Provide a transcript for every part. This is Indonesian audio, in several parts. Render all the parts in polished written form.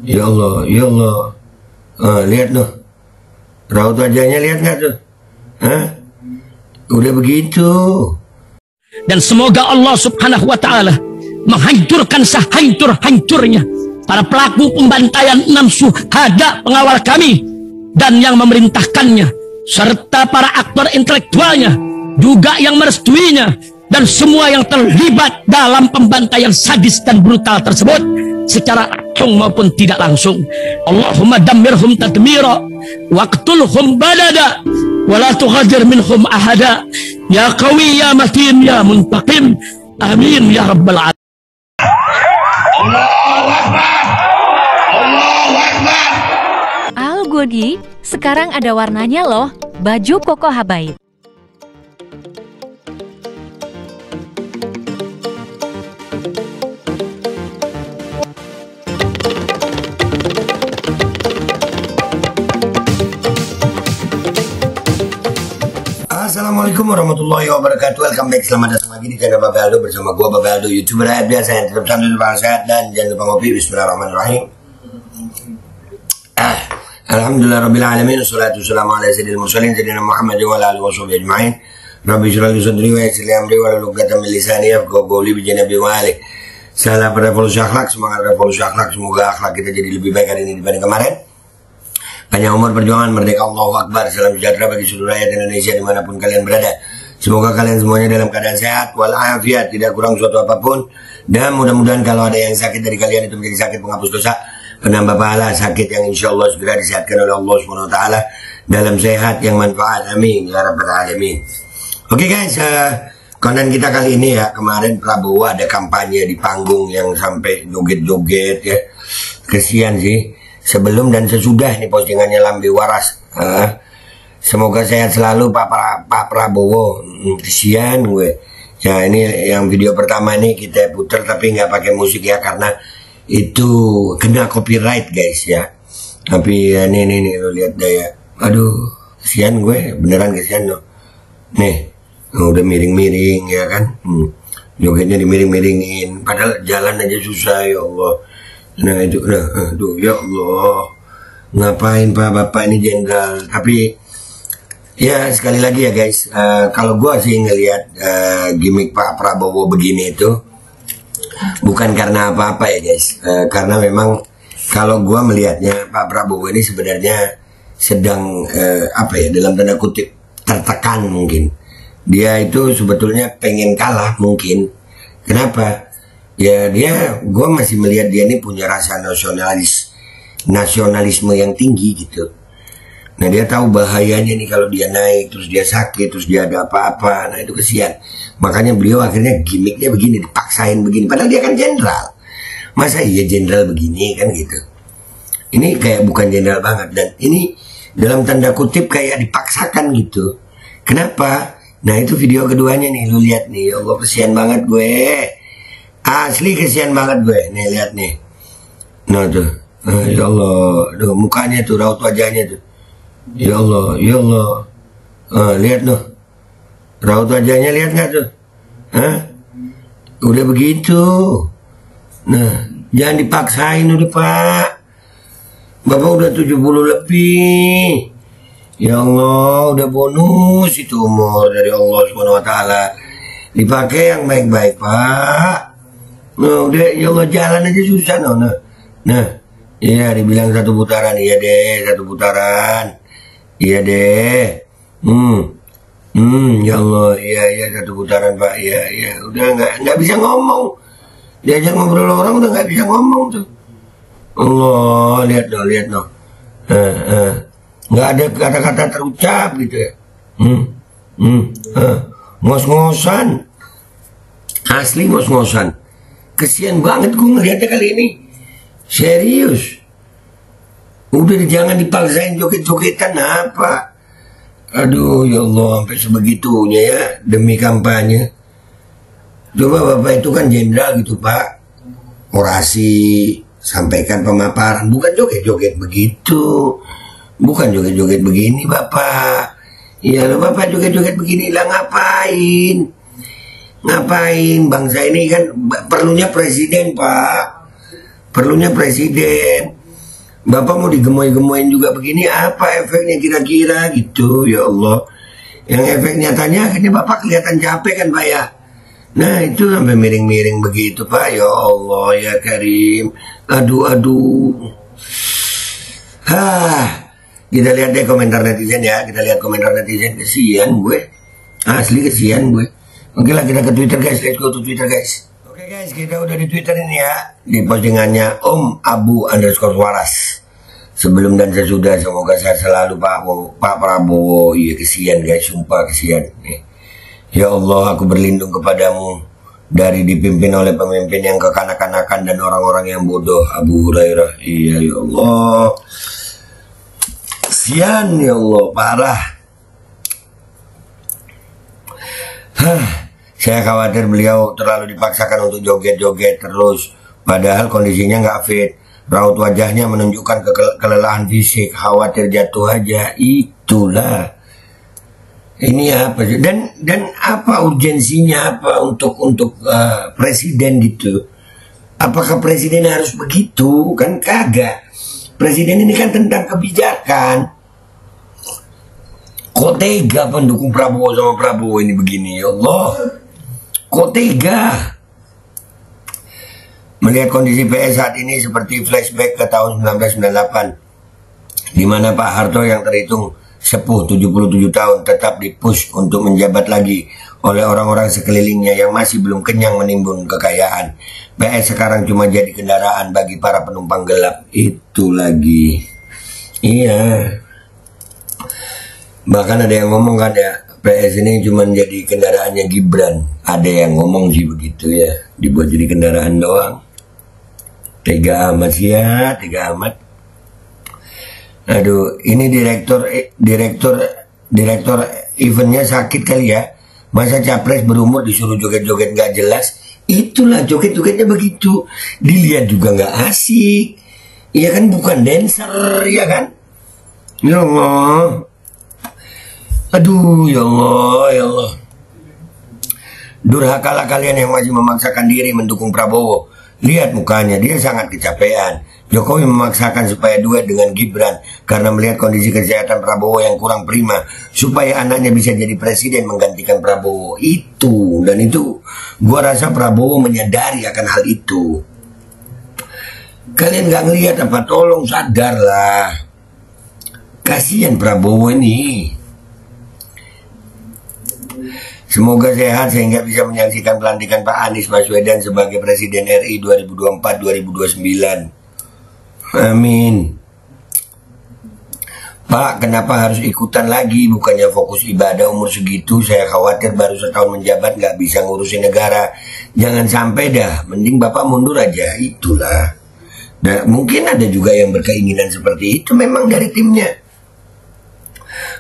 Ya Allah, ya Allah. Lihat tuh, raut wajahnya, lihat nggak tuh? Udah begitu. Dan semoga Allah subhanahu wa ta'ala menghancurkan sehancur-hancurnya para pelaku pembantaian 6 syuhada pengawal kami dan yang memerintahkannya, serta para aktor intelektualnya juga yang merestuinya, dan semua yang terlibat dalam pembantaian sadis dan brutal tersebut secara langsung maupun tidak langsung. Allahumma dammirhum tadmira waqtulhum badada wala tughadir minhum ahada ya qawi ya matin ya muntaqim amin ya rabbal alamin. Allahu Akbar, Allahu Akbar. Al Godi, sekarang ada warnanya loh, baju koko habaib. Assalamualaikum warahmatullahi wabarakatuh. Welcome back, selamat datang lagi di channel Bapak Aldo bersama gua Bapak Aldo, YouTuber rakyat biasa yang tetap sambil sehat dan jangan lupa ngopi. Bismillahirrahmanirrahim. Alhamdulillah rabbil alamin, wassalatu wassalamu ala sayyidil mursalin sayyidina Muhammad wa ala alihi washabihi ajmain. Rabbi shrah li sadri wa yassir li amri wa hlul 'uqdatam min lisani yafqahu qawli bi janabi wa ali. Salam revolusi akhlak, semangat revolusi akhlak, semoga akhlak kita jadi lebih baik hari ini dibanding kemarin. Panjang umur perjuangan, merdeka, Allahu Akbar. Salam sejahtera bagi seluruh rakyat Indonesia dimanapun kalian berada. Semoga kalian semuanya dalam keadaan sehat walafiat, tidak kurang suatu apapun. Dan mudah-mudahan kalau ada yang sakit dari kalian itu menjadi sakit penghapus dosa, penambah pahala, sakit yang insya Allah segera disehatkan oleh Allah SWT dalam sehat yang manfaat. Amin ya rabbal alamin. Oke guys, konten kita kali ini ya, kemarin Prabowo ada kampanye di panggung yang sampai joget-joget ya. Kesian sih. Sebelum dan sesudah ini postingannya lambe waras. Semoga sehat selalu Pak Prabowo. Kesian gue. Ya ini yang video pertama ini kita putar tapi nggak pakai musik ya, karena itu kena copyright guys ya. Tapi ya, nih lo lihat daya. Aduh, kesian gue, beneran kesian loh. Nih, udah miring-miring ya kan. Jogetnya dimiring-miringin. Padahal jalan aja susah ya Allah. Nah itu aduh ya Allah, ngapain Pak Bapak ini jenderal. Tapi ya sekali lagi ya guys, kalau gue sih ngelihat gimmick Pak Prabowo begini itu bukan karena apa-apa ya guys, karena memang kalau gue melihatnya Pak Prabowo ini sebenarnya sedang apa ya, dalam tanda kutip tertekan mungkin. Dia itu sebetulnya pengen kalah mungkin. Kenapa? Ya gue masih melihat dia ini punya rasa nasionalisme yang tinggi gitu. Nah dia tahu bahayanya nih kalau dia naik terus dia sakit terus dia ada apa-apa. Nah itu kesian. Makanya beliau akhirnya gimmicknya begini, dipaksain begini. Padahal dia kan jenderal. Masa iya jenderal begini kan gitu. Ini kayak bukan jenderal banget, dan ini dalam tanda kutip kayak dipaksakan gitu. Kenapa? Nah itu video keduanya nih, lu lihat nih. Ya Allah, kesian banget gue. Asli kesian banget gue. Nih lihat nih. Nah tuh. Ya Allah. Tuh, mukanya tuh, raut wajahnya tuh. Ya Allah. Ya Allah. Lihat tuh. Raut wajahnya, lihat nggak tuh? Udah begitu. Nah, jangan dipaksain udah Pak. Bapak udah 70 lebih. Ya Allah, udah bonus itu umur dari Allah SWT. Dipakai yang baik-baik Pak. Nah, udah ya Allah, jalan aja susah no. Nah, iya dibilang 1 putaran, iya deh 1 putaran, iya deh. Ya Allah, iya 1 putaran Pak, iya, udah nggak bisa ngomong, diajak ngobrol orang udah nggak bisa ngomong tuh. Allah, lihat no, nggak ada kata-kata terucap gitu ya. Ngos-ngosan, asli ngos-ngosan. Kesian banget gue ngeliatnya kali ini. Serius. Udah jangan dipaksain joget-jogetan apa. Aduh ya Allah, sampai sebegitunya ya demi kampanye. Coba Bapak itu kan jenderal gitu Pak. Orasi, sampaikan pemaparan, bukan joget-joget begitu. Bukan joget-joget begini Bapak. Iya loh Bapak, joget-joget begini lah ngapain? Ngapain? Bangsa ini kan perlunya presiden Pak. Perlunya presiden. Bapak mau digemoy-gemoyin juga begini, apa efeknya kira-kira gitu, ya Allah. Yang efek nyatanya akhirnya Bapak kelihatan capek kan Pak ya. Nah itu sampai miring-miring begitu Pak, ya Allah ya Karim. Aduh. Kita lihat deh komentar netizen ya, kesian gue. Asli kesian gue. Oke lah kita ke Twitter guys, let's go to Twitter guys. Oke guys, kita udah di Twitter ini ya. Di postingannya Om Abu _Waras. Sebelum dan sesudah semoga sehat selalu Pak Prabowo. Iya kesian guys, sumpah kesian. Ya Allah, aku berlindung kepadamu dari dipimpin oleh pemimpin yang kekanak-kanakan dan orang-orang yang bodoh. Abu Hurairah. Iya ya Allah. Kesian ya Allah, parah. Saya khawatir beliau terlalu dipaksakan untuk joget-joget terus. Padahal kondisinya nggak fit. Raut wajahnya menunjukkan kelelahan fisik. Khawatir jatuh aja. Itulah. Ini apa sih? Dan apa urgensinya apa untuk presiden gitu? Apakah presiden harus begitu? Kan kagak. Presiden ini kan tentang kebijakan. Kok tega pendukung Prabowo sama Prabowo ini begini, ya Allah. Kok tega? Melihat kondisi PS saat ini seperti flashback ke tahun 1998, di mana Pak Harto yang terhitung sepuh 77 tahun tetap dipush untuk menjabat lagi oleh orang-orang sekelilingnya yang masih belum kenyang menimbun kekayaan. PS sekarang cuma jadi kendaraan bagi para penumpang gelap. Itu lagi. Iya. Bahkan ada yang ngomong kan ya, PS ini cuma jadi kendaraannya Gibran. Ada yang ngomong sih begitu ya, dibuat jadi kendaraan doang. Tega amat sih ya, tega amat. Aduh, ini direktur eventnya sakit kali ya. Masa capres berumur disuruh joget-joget gak jelas. Itulah joget-jogetnya begitu. Dilihat juga gak asik. Iya kan, bukan dancer, ya kan? Ya Allah. Aduh, ya Allah, ya Allah. Durhakalah kalian yang masih memaksakan diri mendukung Prabowo. Lihat mukanya, dia sangat kecapean. Jokowi memaksakan supaya duet dengan Gibran karena melihat kondisi kesehatan Prabowo yang kurang prima, supaya anaknya bisa jadi presiden menggantikan Prabowo. Itu, dan itu gua rasa Prabowo menyadari akan hal itu. Kalian gak ngelihat apa? Tolong sadarlah. Kasihan Prabowo ini. Semoga sehat sehingga bisa menyaksikan pelantikan Pak Anies Baswedan sebagai Presiden RI 2024-2029. Amin. Pak, kenapa harus ikutan lagi? Bukannya fokus ibadah umur segitu? Saya khawatir baru setahun menjabat nggak bisa ngurusin negara. Jangan sampai dah, mending Bapak mundur aja. Itulah. Nah, mungkin ada juga yang berkeinginan seperti itu memang dari timnya.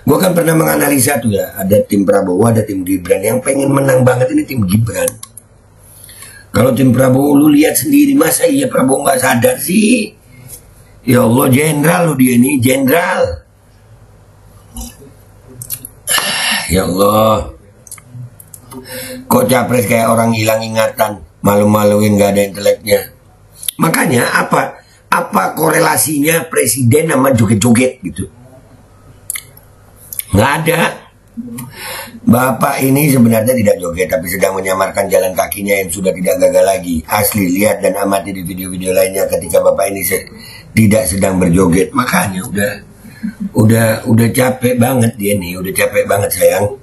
Gue kan pernah menganalisa tuh ya, ada tim Prabowo, ada tim Gibran. Yang pengen menang banget ini tim Gibran. Kalau tim Prabowo lu lihat sendiri, masa iya Prabowo nggak sadar sih? Ya Allah, jenderal lu dia ini, jenderal. Ya Allah. Kok capres kayak orang hilang ingatan, malu-maluin gak ada inteleknya. Makanya apa korelasinya presiden sama joget-joget gitu? Nggak ada. Bapak ini sebenarnya tidak joget, tapi sedang menyamarkan jalan kakinya yang sudah tidak gagal lagi. Asli, lihat dan amati di video-video lainnya ketika Bapak ini tidak sedang berjoget. Makanya udah capek banget dia nih, udah capek banget sayang.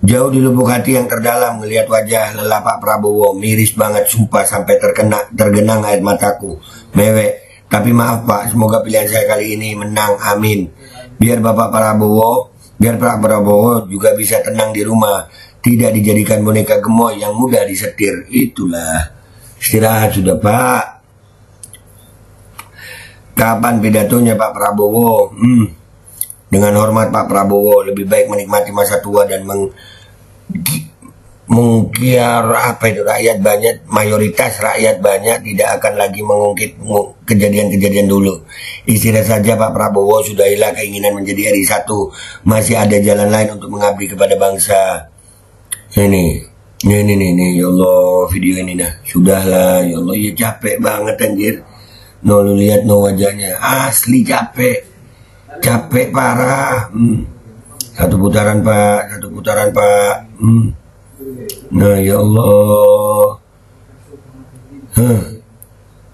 Jauh di lubuk hati yang terdalam melihat wajah lelah Pak Prabowo, miris banget sumpah sampai tergenang air mataku. Mewek, tapi maaf Pak, semoga pilihan saya kali ini menang, amin. Biar Pak Prabowo juga bisa tenang di rumah, tidak dijadikan boneka gemoy yang mudah disetir. Itulah. Istirahat sudah Pak. Kapan pidatonya Pak Prabowo? Dengan hormat Pak Prabowo, lebih baik menikmati masa tua dan mengkiar rakyat banyak, mayoritas rakyat banyak tidak akan lagi mengungkit kejadian-kejadian dulu. Istirahat saja Pak Prabowo, sudahilah keinginan menjadi RI 1. Masih ada jalan lain untuk mengabdi kepada bangsa. Ini ya Allah, video ini nah. Sudahlah, ya Allah, ya capek banget anjir. No, lu lihat no wajahnya, asli capek parah. Satu putaran Pak. Nah ya Allah,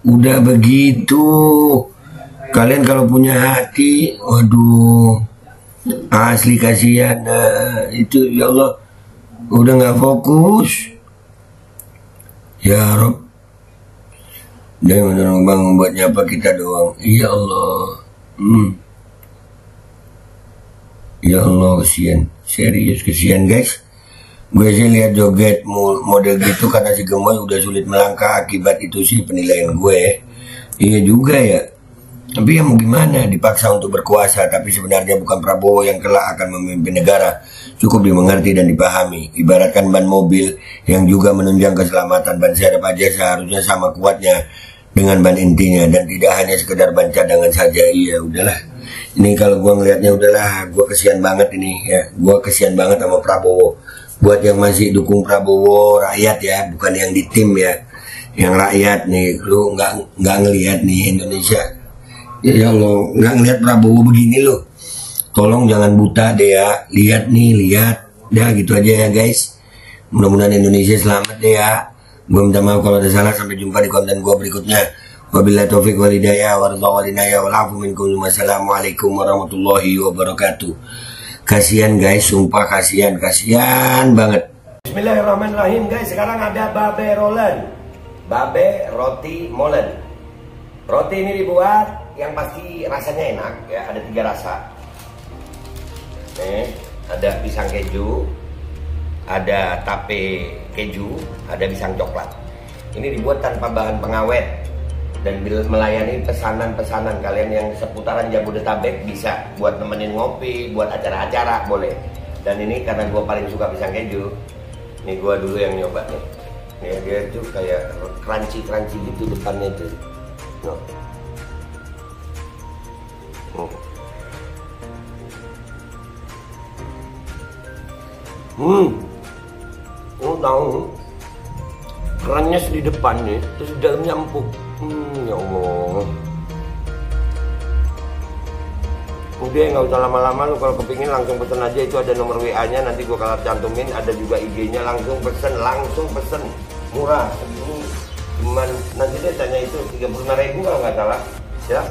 udah begitu. Kalian kalau punya hati, waduh, asli kasihan. Nah itu ya Allah, udah nggak fokus. Ya Rob, dia menolong bang membuatnya apa kita doang. Ya Allah, ya Allah, kesian, serius kesian guys. Gue sih lihat joget model gitu karena si gemoy udah sulit melangkah, akibat itu sih penilaian gue. Iya juga ya. Tapi ya mau gimana, dipaksa untuk berkuasa, tapi sebenarnya bukan Prabowo yang kelak akan memimpin negara. Cukup dimengerti dan dipahami. Ibaratkan ban mobil yang juga menunjang keselamatan, ban serep aja seharusnya sama kuatnya dengan ban intinya, dan tidak hanya sekedar ban cadangan saja. Iya udahlah. Ini kalau gua ngelihatnya udahlah, gua kesian banget ini ya. Gua kesian banget sama Prabowo. Buat yang masih dukung Prabowo, rakyat ya, bukan yang di tim ya. Yang rakyat nih, lu nggak ngelihat nih Indonesia. Ya Allah, nggak ngelihat Prabowo begini loh. Tolong jangan buta deh ya. Lihat nih, lihat. Dah gitu aja ya guys. Mudah-mudahan Indonesia selamat deh ya. Gue minta maaf kalau ada salah. Sampai jumpa di konten gue berikutnya. Wabillahi taufiq wal hidayah warahmatullahi wabarakatuh. Wassalamualaikum warahmatullahi wabarakatuh. Kasihan guys, sumpah kasihan banget. Bismillahirrahmanirrahim guys. Sekarang ada babe rolen, babe roti molen. Roti ini dibuat yang pasti rasanya enak ya, ada 3 rasa. Nih, ada pisang keju, ada tape keju, ada pisang coklat. Ini dibuat tanpa bahan pengawet dan melayani pesanan-pesanan kalian yang seputaran Jabodetabek, bisa buat nemenin ngopi, buat acara-acara boleh. Dan ini karena gua paling suka pisang keju, nih gua dulu yang nyoba nih. Nih dia tuh kayak crunchy gitu depannya tuh. No. Tahu kerennya di depan nih, terus di dalamnya empuk. Ya Allah. Udah nggak usah lama-lama, lu kalau kepingin langsung pesen aja, itu ada nomor WA-nya, nanti gua kalau cantumin, ada juga IG-nya, langsung pesen, murah. Cuman nanti dia tanya itu 35.000 kalau nggak salah ya.